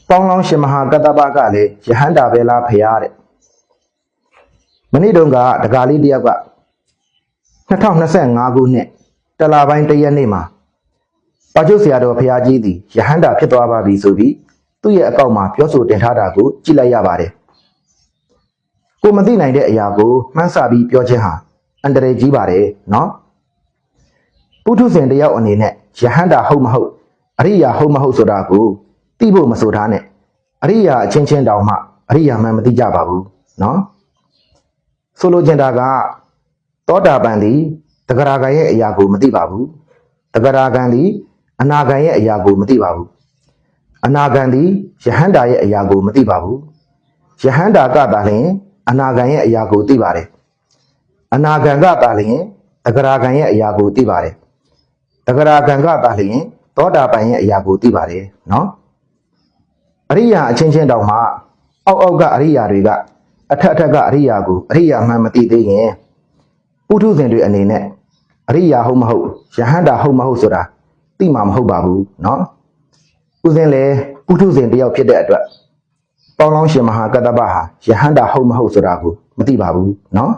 ပေါင်းလောင်းရှင်မဟာကတ္တပကလည်းယဟန္တာပဲလားဖရာတဲ့မနေ့တုန်းကတကားလေးတယောက်က2025ခုနှစ်တလပိုင်းတရက်နေ့မှာပါကျုပ်ဆရာတော်ဖရာကြီးသည်ယဟန္တာဖြစ်သွားပါပြီဆိုပြီးသူ့ရဲ့အကောင့်မှာပြောဆိုတင်ထားတာကိုကြည့်လိုက်ရပါတယ်ကိုမသိနိုင်တဲ့အရာကိုမှန်းဆပြီးပြောခြင်းဟာအန္တရာယ်ကြီးပါတယ်နော်ပုထုဇဉ်တယောက်အနေနဲ့ယဟန္တာဟုတ်မဟုတ်အရိယာဟုတ်မဟုတ်ဆိုတာကိုသိဖို့မဆိုထားနဲ့အရိယာအချင်းချင်းတောင်မှအရိယာမှန်မသိကြပါဘူးနော်ဆိုလိုချင်တာကသောတာပန်သည်တဂရဂံရဲ့အရာကိုမသိပါဘူးတဂရဂံသည်အနာဂံရဲ့အရာကိုမသိပါဘူးအနာဂံသည်ယဟန္တာရဲ့အရာကိုမသိပါဘူးယဟန္တာကသာလျှင်အနာဂံရဲ့အရာကိုသိပါတယ်အနာဂံကသာလျှင်တဂရဂံရဲ့အရာကိုသိပါတယ်တဂရဂံကသာလျှင်သောတာပန်ရဲ့အရာကိုသိပါတယ်နော်အရိယာအချင်းချင်းတောင်မှအောက်ကအရိယာတွေကအထက်ကအရိယာကိုအရိယာမှန်မသိသေးရင်ပုထုဇဉ်တွေအနေနဲ့အရိယာဟုတ်မဟုတ်ယဟန္တာဟုတ်မဟုတ်ဆိုတာသိမှာမဟုတ်ပါဘူးနော်ဥစဉ်လေပုထုဇဉ်တယောက်ဖြစ်တဲ့အတွက်ပေါင်းလောင်းရှင်မဟာကတ္တပဟာယဟန္တာဟုတ်မဟုတ်ဆိုတာကိုမသိပါဘူးနော်